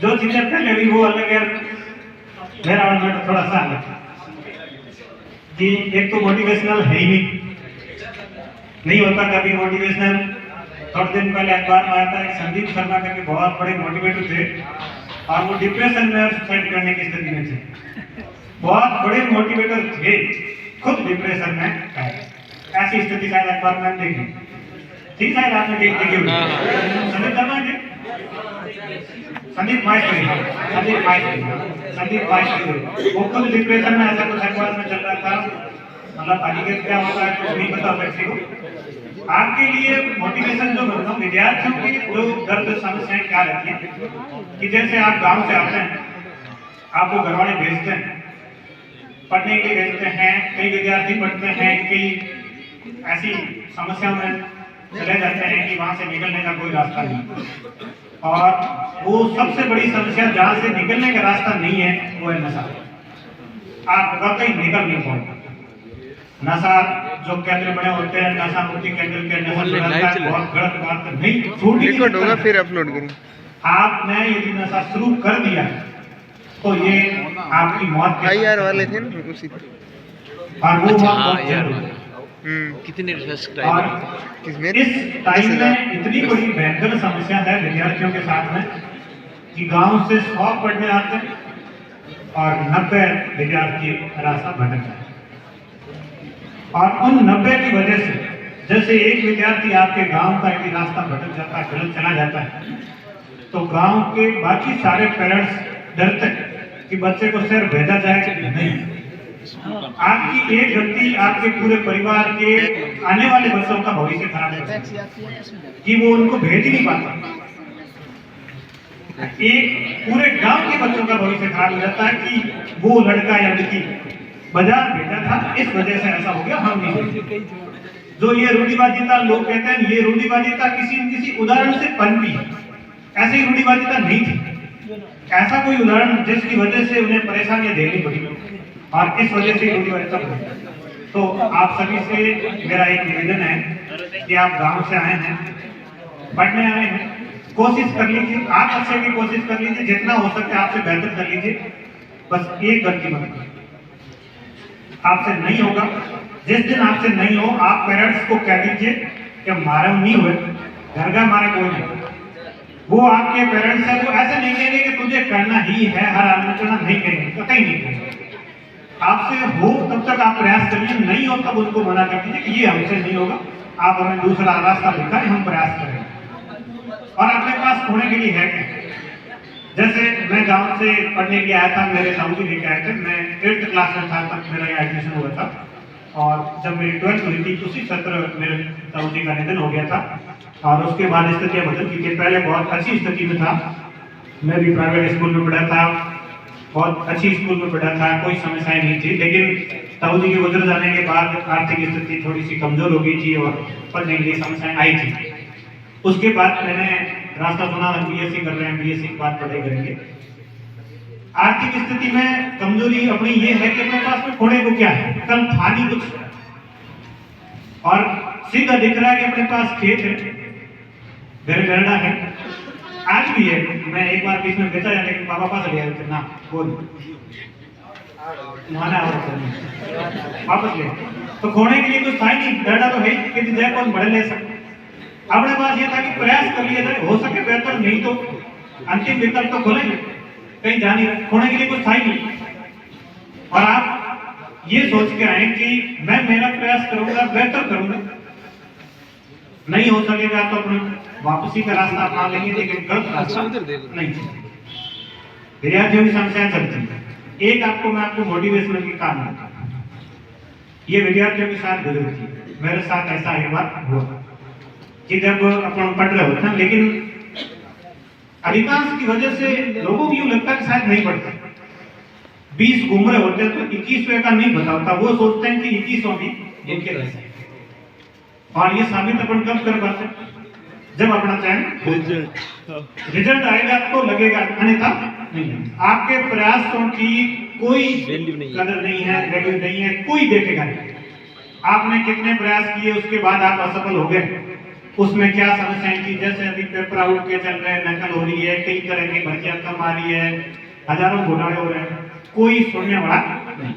जो चीजें पहले हुई वो अलग है, मेरा अनुभव थोड़ा सा अलग है कि एक तो मोटिवेशनल है ही नहीं होता कभी मोटिवेशनल। थोड़े दिन पहले अखबार में आया था एक संदीप शर्मा करके बहुत बड़े मोटिवेटर थे और वो डिप्रेशन में और सुसाइड करने की स्थिति में थे। बहुत बड़े मोटिवेटर थे, खुद डिप्रेशन में है। ऐसी स्थिति शायद अखबार में देखी ठीक, शायद आपने देखी होगी। संदीप शर्मा जी, संदीप माइस्ट्री वो खुद डिप्रेशन में, ऐसा कुछ अखबार में चल रहा था। मतलब हकीकत क्या होता है कुछ नहीं पता व्यक्ति को। आपके लिए मोटिवेशन जो बनता हूँ विद्यार्थियों की जो दर्द समस्याएं क्या रहती हैं कि जैसे आप गांव से आते हैं, आपको घर वाले भेजते हैं पढ़ने के लिए, भेजते हैं, कई विद्यार्थी पढ़ते हैं, कई ऐसी समस्याओं में चले जाते हैं कि वहां से निकलने का कोई रास्ता नहीं। और वो सबसे बड़ी समस्या जहां से निकलने का रास्ता नहीं है वो है नशा। आप कहीं निकल नहीं पाओगे। नशा जो केंद्र बने होते हैं, नशा मुक्ति केंद्र के नशा बहुत गलत बात नहीं, छूट रिकॉर्ड होगा फिर अपलोड करेंगे। आपने यदि नशा शुरू कर दिया तो ये आपकी मौत के IR वाले थे ना उसी तरह। और वो बहुत कितने सब्सक्राइबर इस टाइम में इतनी बड़ी भयंकर समस्या है विद्यार्थियों के साथ में कि गांव से 100 पढ़ने आते हैं और 90 विद्यार्थी रास्ता भटक जाते हैं। और उन 90 की वजह से जैसे एक विद्यार्थी आपके गांव का यदि रास्ता भटक जाता है, गलत चला जाता है, तो गांव के बाकी सारे पेरेंट्स डरते हैं कि बच्चे को सिर्फ भेजा जाए कि नहीं। आपकी एक गलती आपके पूरे परिवार के आने वाले बच्चों का भविष्य खराब कर सकती है कि वो उनको भेज ही नहीं पाता। एक पूरे गांव के बच्चों का भविष्य खराब हो जाता है कि वो लड़का या लड़की बाजार भेजा था, इस वजह से ऐसा हो गया, हम नहीं। जो ये रूढ़िवादिता लोग कहते हैं, ये रूढ़िवादिता किसी न किसी उदाहरण से पनपी है। ऐसी रूढ़िवादिता नहीं थी, ऐसा कोई उदाहरण जिसकी वजह से उन्हें परेशानियां झेलनी पड़ी और इस वजह से रूढ़िवादिता बनी। तो आप सभी से मेरा एक निवेदन है कि आप गांव से आए हैं, पढ़ने आए हैं, कोशिश कर लीजिए, आप अच्छे की कोशिश कर लीजिए, जितना हो सके आपसे बेहतर कर लीजिए। बस एक गलती मत करिए, आपसे नहीं होगा। जिस दिन आपसे नहीं हो, आप पेरेंट्स को कह दीजिए कि हमारा नहीं हुए, घर का हमारा कोई नहीं। वो आपके पेरेंट्स है, वो ऐसे नहीं कहेंगे कि तुझे करना ही है, हर हाल में करना नहीं कहेंगे, कतई नहीं कहेंगे। आपसे हो तब तक आप प्रयास करिए, नहीं हो तब उनको मना कर दीजिए कि ये हमसे नहीं होगा, आप हमें दूसरा रास्ता दिखाएं, हम प्रयास करेंगे। और अपने पास होने के लिए है क्या? जैसे मैं गांव से पढ़ने के लिए आया था, मेरे ताऊ जी लेके आए थे, मैं 8th क्लास में था तब मेरा यहाँ एडमिशन हुआ था। और जब मेरी 12th हुई थी उसी सत्र मेरे ताऊ जी का निधन हो गया था और उसके बाद स्थितियाँ बदल गई थी। पहले बहुत अच्छी स्थिति में था, मैं भी प्राइवेट स्कूल में पढ़ा था, बहुत अच्छी स्कूल में पढ़ा था, कोई समस्याएं नहीं थी। लेकिन ताऊ जी के गुजर जाने के बाद आर्थिक स्थिति थोड़ी सी कमजोर हो गई थी और पढ़ने के लिए समस्याएं आई थी। उसके बाद मैंने रास्ता सुना BSc कर रहे हैं, BSc के बाद पढ़ाई करेंगे। आर्थिक स्थिति में कमजोरी अपनी ये है कि अपने पास में खोने को क्या है, कल था नहीं कुछ और सीधा दिख रहा है कि अपने पास खेत है, घर गरना है, आज भी है। मैं एक बार बीच में बेचा है लेकिन पापा पास ले आए ना, बोल माना वापस ले, तो खोने के लिए कुछ था ही नहीं, डरना तो है कि जय कौन बड़े ले सकते। अपने पास ये था कि प्रयास कर लिया जाए, हो सके बेहतर, नहीं तो अंतिम विकल्प तो खोलेंगे, कहीं जा नहीं रहे, खोने के लिए कुछ था ही नहीं। और आप ये सोच के आए कि मैं मेरा प्रयास करूंगा, बेहतर करूंगा, नहीं हो सकेगा तो अपने वापसी का रास्ता अपना लेंगे, लेकिन गलत रास्ता नहीं। विद्यार्थियों की समस्याएं चलती है। एक मैं आपको मोटिवेशनल की कहानी, ये विद्यार्थियों के साथ गुजरती है। मेरे साथ ऐसा एक बार हुआ कि जब अपन पढ़ रहे होते हैं, लेकिन अधिकांश की वजह से लोगों को यूं लगता है कि शायद नहीं पढ़ते। 20 घूम रहे होते हैं तो 21वें का नहीं पता होता, वो सोचते हैं कि 21वां भी इनके रह जाए। और ये साबित अपन कब कर पाते? जब अपना चयन रिजल्ट आएगा तो लगेगा, अन्यथा नहीं। आपके प्रयासों की कोई कदर नहीं है, वैल्यू नहीं है, कोई देखेगा नहीं। आपने कितने प्रयास किए, उसके बाद आप असफल हो गए, उसमें क्या समस्याएं थी, जैसे अभी पेपर आउट के चल रहे हैं, नकल हो रही है, कई तरह की भर्तियां कम आ रही है, हजारों घोटाले हो रहे हैं, कोई सुनने वाला नहीं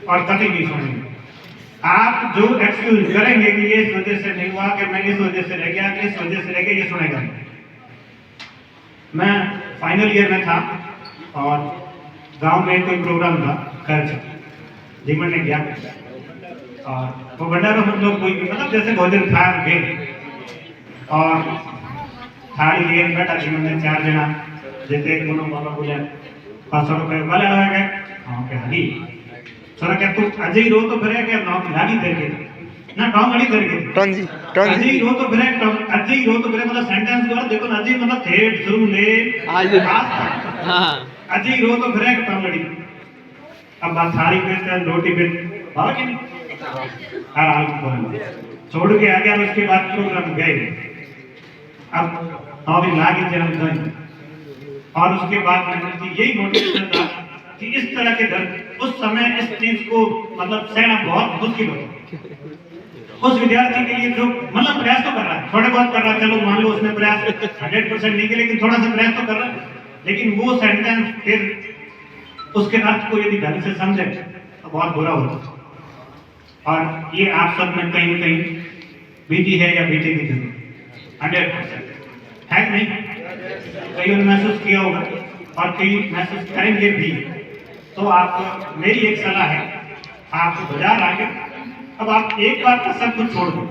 और कभी नहीं सुनेंगे। आप जो एक्सक्यूज करेंगे कि ये इस वजह से नहीं हुआ, कि मैं इस वजह से रह गया, कि इस वजह से रह गया, ये सुनेगा नहीं। मैं फाइनल ईयर में था और गांव में कोई प्रोग्राम था खर्च जीवन ने गया और वो भंडारा हम लोग कोई मतलब जैसे भोजन खा गए और थाली लिए बैठा जीवन ने 4 जना जैसे दोनों बाबा बोले 500 रुपये वाले लगा गए। हाँ क्या हगी छोरा क्या तू अजय रो तो फिर क्या नौक लागी करके ना टोंगड़ी करके टोंजी अजय रो तो फिर अजय रो तो फिर मतलब सेंटेंस द्वारा देखो ना अजय मतलब थेट शुरू ले आज हाँ अजय रो तो फिर टोंगड़ी अब बात थाली पे रोटी पे बाबा की हर हाल को छोड़ के आ गया। उसके बाद प्रोग्राम गए अब अभी लागे जन्म दिन और उसके बाद मैंने यही मोटिवेशन था कि इस तरह के दर्द उस समय इस चीज को मतलब सहना बहुत मुश्किल होता उस विद्यार्थी के लिए जो मतलब प्रयास तो कर रहा है, थोड़े बहुत कर रहा है, चलो मान लो उसने प्रयास 100% नहीं किया लेकिन थोड़ा सा प्रयास तो कर रहा है, लेकिन वो सेंटेंस फिर उसके अर्थ को यदि ढंग से समझे तो बहुत बुरा होता और ये आप सब में कहीं कहीं बीती है या बीतेगी जरूर 100% है नहीं, कई ने महसूस किया होगा और कई महसूस करेंगे भी। तो आप मेरी एक सलाह है, आप बाजार आके अब आप एक बार का सब कुछ छोड़ दो,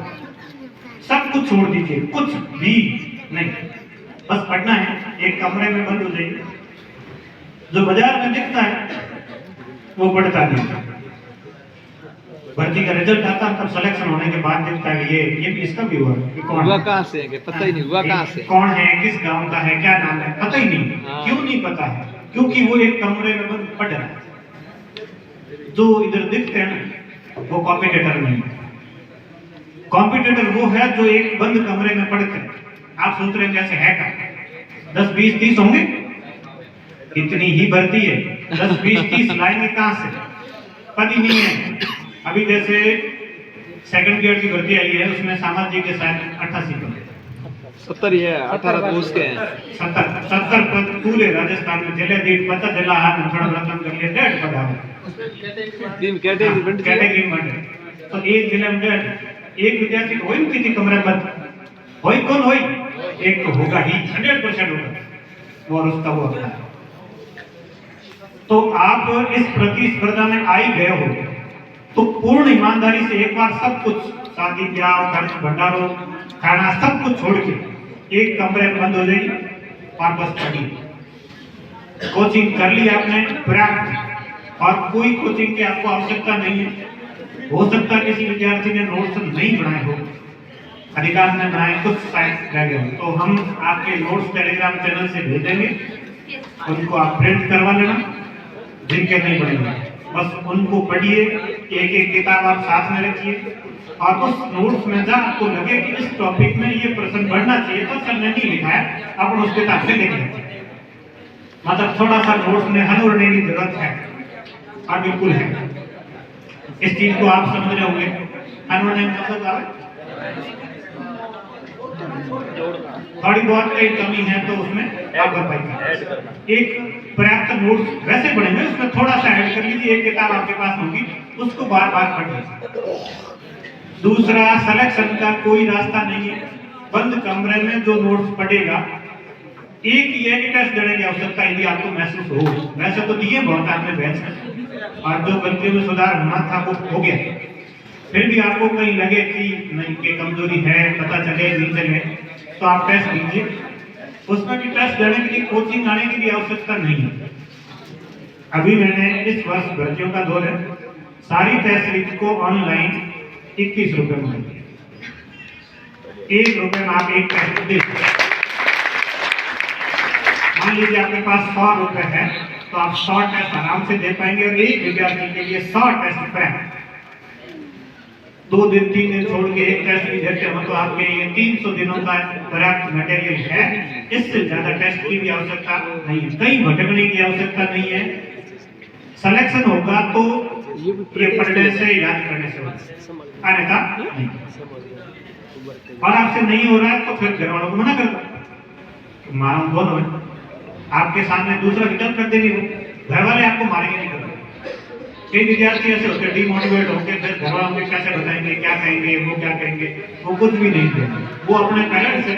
सब कुछ छोड़ दीजिए, कुछ भी नहीं, बस पढ़ना है, एक कमरे में बंद हो जाइए, जो बाजार में दिखता है वो पढ़ता नहीं। भर्ती का रिजल्ट आता है तब सिलेक्शन होने के बाद दिखता है ये इसका भी हुआ, हुआ कहाँ से है पता ही नहीं, हुआ कहाँ से, कौन है, किस गांव का है, क्या नाम है, पता ही नहीं। क्यों नहीं पता है? क्योंकि वो एक कमरे में बंद पढ़ रहा है। जो इधर दिखते हैं ना वो कॉम्पिटिटर नहीं है, कॉम्पिटिटर वो है जो एक बंद कमरे में पढ़ते हैं। आप सोच रहे हैं जैसे है का 10 20 30 होंगे, इतनी ही भर्ती है, 10 20 30 लाएंगे कहां से, पता ही नहीं है। अभी जैसे सेकंड ग्रेड की भर्ती आई है उसमें सामाजिक के शायद 88 पद 70 है, 18 तो उसके हैं, 70 पद पूरे राजस्थान में जिले दीठ 50 जिला हाथ में थोड़ा रकम कर लिया 1.5 पद आ गए, 3 कैटेगरी में। तो एक जिले में 1.5 एक विद्यार्थी को होई कितनी कमरे बंद होई, कौन होई, एक तो होगा ही 100% होगा वो और उसका वो अपना। तो आप इस प्रतिस्पर्धा में आ ही गए हो तो पूर्ण ईमानदारी से एक बार सब कुछ शादी ब्याह खर्च भंडारों खाना सब कुछ छोड़ के एक कमरे में बंद हो जाइए और बस पढ़िए। कोचिंग कर ली आपने पर्याप्त और कोई कोचिंग की आपको आवश्यकता नहीं है। हो सकता है किसी विद्यार्थी ने नोट्स नहीं बनाए हो, अधिकांश ने बनाए, कुछ शायद रह गए, तो हम आपके नोट्स टेलीग्राम चैनल से भेज देंगे, उनको आप प्रिंट करवा लेना। जिनके नहीं बनेंगे बस उनको पढ़िए, एक एक किताब आप साथ में रखिए और उस नोट्स में जहाँ आपको लगे कि इस टॉपिक में ये प्रश्न बढ़ना चाहिए तो सर ने नहीं लिखा है, आप उस किताब से लिख लीजिए। मतलब थोड़ा सा नोट्स में हनोरने की जरूरत है और बिल्कुल है, इस चीज को आप समझ रहे होंगे। हनोरने में मतलब थोड़ी बहुत कई कमी है तो उसमें आप भरपाई एक पर्याप्त नोट्स वैसे पढ़ेंगे, उसमें थोड़ा सा ऐड कर लीजिए, एक किताब आपके पास होगी उसको बार बार पढ़िए। दूसरा, सिलेक्शन का कोई रास्ता नहीं है, बंद कमरे में जो नोट्स पढ़ेगा एक ही टेस्ट देने की आवश्यकता यदि आपको महसूस हो, वैसे तो दिए बहुत आपने बैच और जो गलतियों में सुधार होना था वो हो गया, फिर भी आपको कहीं लगे कि नहीं कि कमजोरी है, पता चले नहीं चले तो आप टेस्ट दीजिए। उसमें भी टेस्ट देने के लिए कोचिंग आने की भी आवश्यकता नहीं है। अभी मैंने इस वर्ष भर्तियों का दौर है, सारी टेस्ट सीरीज को ऑनलाइन 21 रुपए में दी, 1 रुपए में आप एक टेस्ट दे सकते। मान लीजिए आपके पास 100 रुपए है तो आप 100 टेस्ट आराम से दे पाएंगे और एक विद्यार्थी के लिए 100 टेस्ट फ्री। 2 दिन 3 दिन छोड़ के एक टेस्ट भी देते हो तो आपके ये 300 दिनों का पर्याप्त मटेरियल है। इससे ज्यादा टेस्ट की भी आवश्यकता नहीं है, कहीं भटकने की आवश्यकता नहीं है। सिलेक्शन होगा तो ये पढ़ने से याद करने से होगा, अन्यथा नहीं। और आपसे नहीं हो रहा है तो फिर घर वालों को मना कर दो, मारो दोनों है, आपके सामने दूसरा विकल्प कर देंगे, वो घर वाले आपको मारेंगे नहीं करेंगे। कई विद्यार्थी ऐसे होते हैं डिमोटिवेट होकर फिर घर वालों को कैसे बताएंगे, क्या कहेंगे, वो क्या करेंगे, वो कुछ भी नहीं करेंगे, वो अपने पेरेंट्स है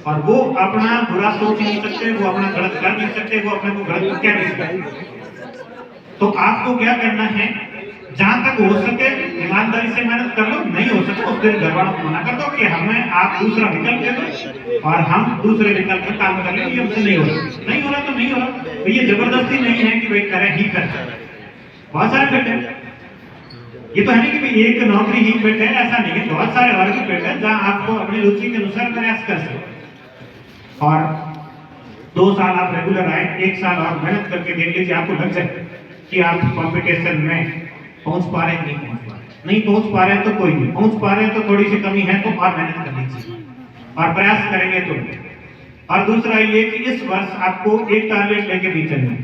और वो अपना बुरा सोच नहीं सकते, वो अपना गलत कर नहीं सकते, वो अपने को गलत कह नहीं सकते। तो आपको क्या करना है, जहां तक हो सके ईमानदारी से मेहनत कर लो, नहीं हो सके उस दिन घर वालों को मना कर दो कि हमें आप दूसरा विकल्प दे दो और हम दूसरे विकल्प में काम कर लेंगे, हमसे नहीं हो रहा, नहीं हो रहा तो नहीं हो रहा। तो ये जबरदस्ती नहीं है कि भाई करें ही कर, बहुत सारे फिट है, ये तो है नहीं कि भाई एक नौकरी ही फिट है, ऐसा नहीं है, बहुत सारे और भी फिट है जहां आपको अपनी रुचि के अनुसार प्रयास कर सकते। और 2 साल आप रेगुलर आए, 1 साल और मेहनत करके देख लीजिए, आपको लग जाए कि आप कंपटीशन में पहुंच पा रहे हैं, नहीं पहुंच पा रहे, नहीं पहुंच पा रहे हैं तो कोई नहीं, पहुंच पा रहे हैं तो थोड़ी सी कमी है तो और मेहनत कर लीजिए और प्रयास करेंगे तो। और दूसरा ये कि इस वर्ष आपको एक टारगेट लेके भी चलना,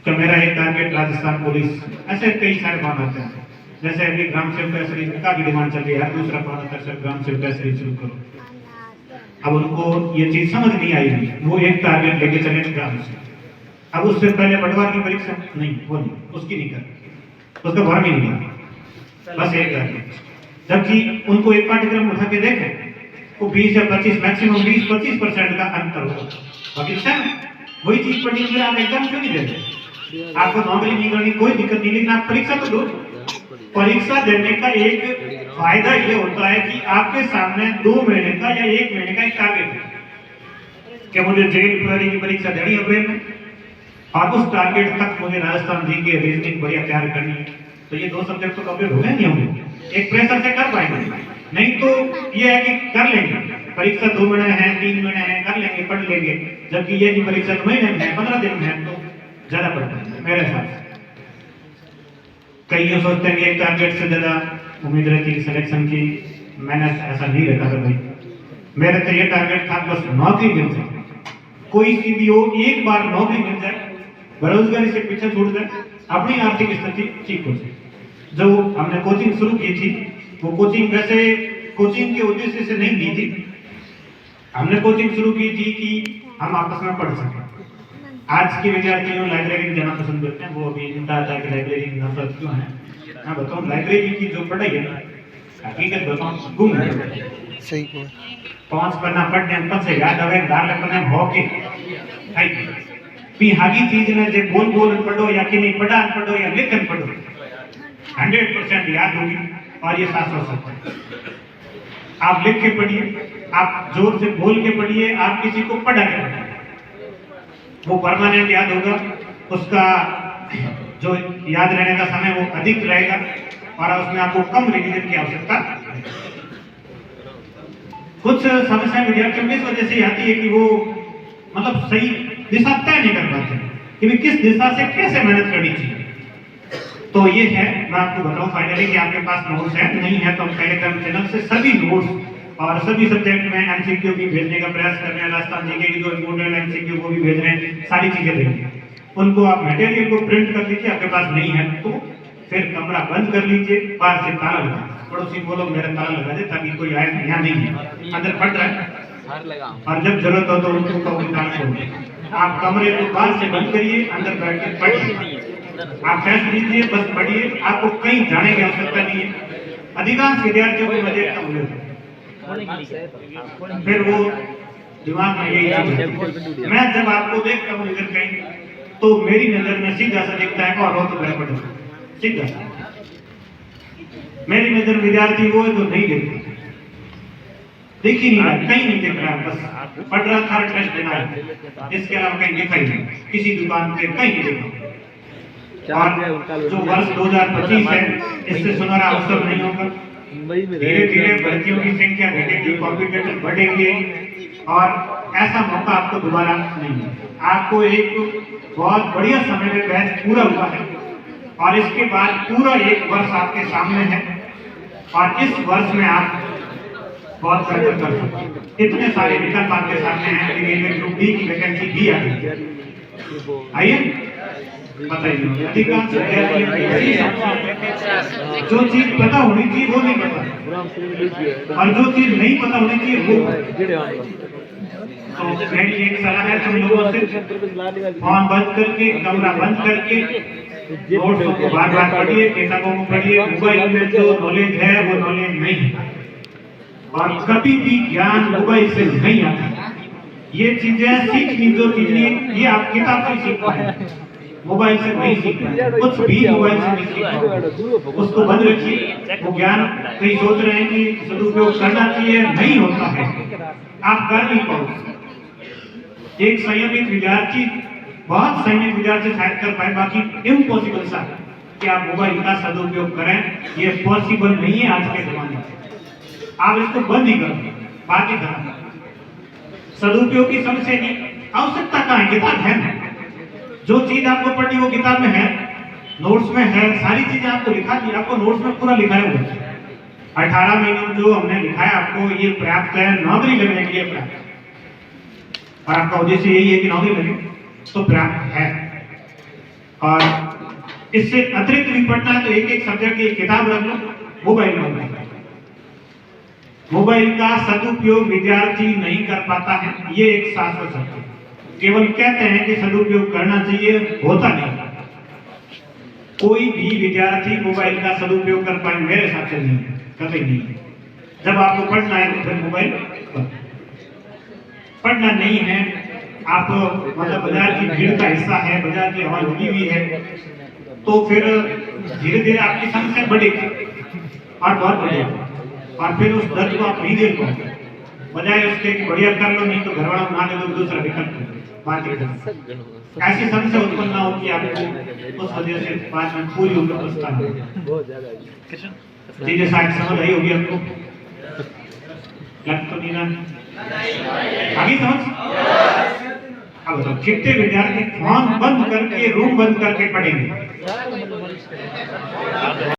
कि मेरा एक टारगेट राजस्थान पुलिस, ऐसे कई सारे बात आते हैं, जैसे अभी ग्राम सेवक तहसील का भी डिमांड चल रही है, दूसरा पाना सर ग्राम सेवक तहसील शुरू करो। अब उनको ये चीज समझ नहीं आई, वो एक टारगेट लेके चले ग्राम से। अब उससे पहले पटवार की परीक्षा नहीं, वो नहीं, उसकी नहीं कर, उसका भर भी नहीं कर, बस एक टारगेट। जबकि उनको एक पाठ्यक्रम उठा के देखें, वो 20 या 25 मैक्सिमम 20-25% का अंतर होगा। बाकी सेम वही चीज पढ़ने के लिए आप एग्जाम क्यों नहीं देते? आपको नौकरी नहीं करनी कोई दिक्कत नहीं, लेकिन आप परीक्षा तो दो। परीक्षा देने का एक फायदा ये होता है कि आपके सामने 2 महीने का या 1 महीने का एक टारगेट है कि मुझे जेल प्रहरी की परीक्षा देनी है अप्रैल में, और उस टारगेट तक मुझे राजस्थान जी के रीजनिंग बढ़िया तैयार करनी है। तो ये 2 सब्जेक्ट तो कभी होंगे नहीं होंगे, एक प्रेशर से कर पाएंगे, नहीं तो ये है कि कर लेंगे परीक्षा 2 महीने हैं 3 महीने हैं, कर लेंगे पढ़ लेंगे, जबकि ये की परीक्षा 2 महीने में है 15 दिन में है, तो ज्यादा पड़ता है मेरे हिसाब से। कई ये सोचते हैं कि एक टारगेट से ज्यादा उम्मीद रहती है सिलेक्शन की, मैंने ऐसा नहीं रखा था भाई, मेरा तो ये टारगेट था बस नौकरी मिल जाए, कोई सी भी हो, एक बार नौकरी मिल जाए, बेरोजगारी से पीछे छूट जाए, अपनी आर्थिक स्थिति ठीक हो जाए। जो हमने कोचिंग शुरू की थी, वो कोचिंग वैसे कोचिंग के उद्देश्य से नहीं दी थी, हमने कोचिंग शुरू की थी कि हम आपस में पढ़ सकें। आज के विद्यार्थी लाइब्रेरी में जाना पसंद करते हैं, वो अभी इनका आता है कि लाइब्रेरी में नफरत क्यों है। मैं बताऊं, लाइब्रेरी की जो पढ़ाई है ना, हकीकत बताऊं गुम है, सही 5 पन्ना पढ़ने पद से याद आवे, 12 पन्ने होके हागी चीज ने जे बोल बोल पढ़ो या कि नहीं पढ़ा पढ़ो या लिखन पढ़ो 100% याद होगी, और ये 700 आप लिख के पढ़िए, आप जोर से बोल के पढ़िए, आप किसी को पढ़ा के पढ़िए, वो परमानेंट याद होगा, उसका जो याद रहने का समय वो अधिक रहेगा और उसमें आपको कम रिवीजन की आवश्यकता। कुछ समस्याएं विद्यार्थियों की इस वजह से आती है कि वो मतलब सही दिशा तय नहीं कर पाते कि किस दिशा से कैसे मेहनत करनी चाहिए। तो ये है, मैं आपको बताऊं फाइनली कि आपके पास नोट्स है, नहीं है तो हम टेलीग्राम चैनल से सभी नोट्स और सभी सब्जेक्ट में एमसीक्यू भी भेजने का प्रयास कर रहे हैं, राजस्थान जी के जो इम्पोर्टेंट एमसीक्यू वो भी भेज रहे हैं, सारी चीजें देंगे। उनको आप मटेरियल को प्रिंट कर लीजिए, आपके पास नहीं है तो फिर कमरा बंद कर लीजिए, बाहर से ताला लगा, पड़ोसी बोलो मेरा ताला लगा दे ताकि कोई आए, यहाँ नहीं है, अंदर पड़ रहा है, और जब जरूरत हो तो उनको ताला खोल, आप कमरे को बाहर से बंद करिए, अंदर बैठ के पढ़िए, आप टेस्ट लीजिए, बस पढ़िए, आपको कहीं जाने की आवश्यकता नहीं है। अधिकांश विद्यार्थियों को मैं देखता हूँ फिर वो दिमाग में यही चीज, मैं जब आपको देखता हूँ इधर कहीं तो मेरी नजर में सीधा सा दिखता है और हो तो मेरा पढ़ो सीधा सा, मेरी नजर विद्यार्थी वो है तो नहीं देखता, देख ही नहीं रहा, कहीं नहीं देख रहा, बस पढ़ रहा था, टेस्ट देना है, इसके अलावा कहीं देखा ही नहीं, किसी दुकान पे कहीं नहीं देखा। और जो वर्ष 2025 है इससे सुनहरा अवसर नहीं होगा, धीरे धीरे भर्तियों की संख्या घटेगी, कॉम्पिटिटर बढ़ेंगे और ऐसा मौका आपको दोबारा नहीं है। आपको एक बहुत बढ़िया समय में बैच पूरा हुआ है और इसके बाद पूरा 1 वर्ष आपके सामने है और इस वर्ष में आप बहुत बेहतर कर सकते हैं। इतने सारे विकल्प आपके सामने हैं। रेलवे ग्रुप डी की वैकेंसी भी आ गई है। आइए बताइए, अधिकांश विद्यार्थी जो चीज पता होनी चाहिए वो नहीं पता, और जो चीज नहीं पता होनी चाहिए वो। तो मेरी एक सलाह है तुम लोगों से, फोन बंद करके, कमरा बंद करके नोट्स को बार बार पढ़िए, किताबों को पढ़िए। मोबाइल में जो नॉलेज है वो नॉलेज नहीं है, और कभी भी ज्ञान मोबाइल से नहीं आता। ये चीजें सीखनी जो चीजें ये आप किताब से सीख पाए, मोबाइल से नहीं सीख पाए, कुछ भी मोबाइल से नहीं सीख पाए। उसको बंद रखिए। वो ज्ञान कई सोच रहे हैं कि सदुपयोग करना चाहिए, नहीं होता है, आप कर नहीं पाओगे। एक संयमित विद्यार्थी, बहुत संयमित विद्यार्थी शायद कर पाए, बाकी इम्पॉसिबल सा कि आप मोबाइल का सदुपयोग करें, ये पॉसिबल नहीं है आज के जमाने में। आप इसको बंद ही करो, बात ही करो। सदुपयोग की सबसे आवश्यकता कहाँ है? किताब है ना, जो चीज आपको पढ़नी वो किताब में है, नोट्स में है, सारी चीजें आपको लिखा दी, आपको नोट्स में पूरा लिखा है। 18 महीनों में जो हमने लिखा है आपको ये पर्याप्त है, नौकरी लगने के लिए पर्याप्त, और आपका उद्देश्य यही है कि नौकरी लगे तो पर्याप्त है। और इससे अतिरिक्त भी पढ़ना है तो एक एक सब्जेक्ट की किताब रख लो, मोबाइल में। मोबाइल का सदुपयोग विद्यार्थी नहीं कर पाता है, ये एक शाश्वत सत्य है। केवल कहते हैं कि सदुपयोग करना चाहिए, होता नहीं। कोई भी विद्यार्थी मोबाइल का सदुपयोग कर पाए मेरे हिसाब से नहीं, कभी नहीं। जब आपको पढ़ना है तो फिर मोबाइल पढ़ना नहीं है, आप मतलब बाजार की भीड़ का हिस्सा है, बाजार की आवाज लगी हुई है, तो फिर धीरे धीरे आपकी संख्या बढ़ेगी और बहुत बढ़ेगी, और फिर उस दर्द को आप नहीं देख पाओगे। बजाय उसके कि बढ़िया कर लो, नहीं तो घर वाला बना दे दो, दूसरा विकल्प बात ऐसी समस्या उत्पन्न ना हो कि आपको उस वजह से 5 मिनट पूरी उम्र पछताना। चीजें शायद समझ आई होगी आपको, लग तो नहीं रहा आगे समझ। अब बताओ कितने विद्यार्थी फोन बंद करके, रूम बंद करके पढ़ेंगे?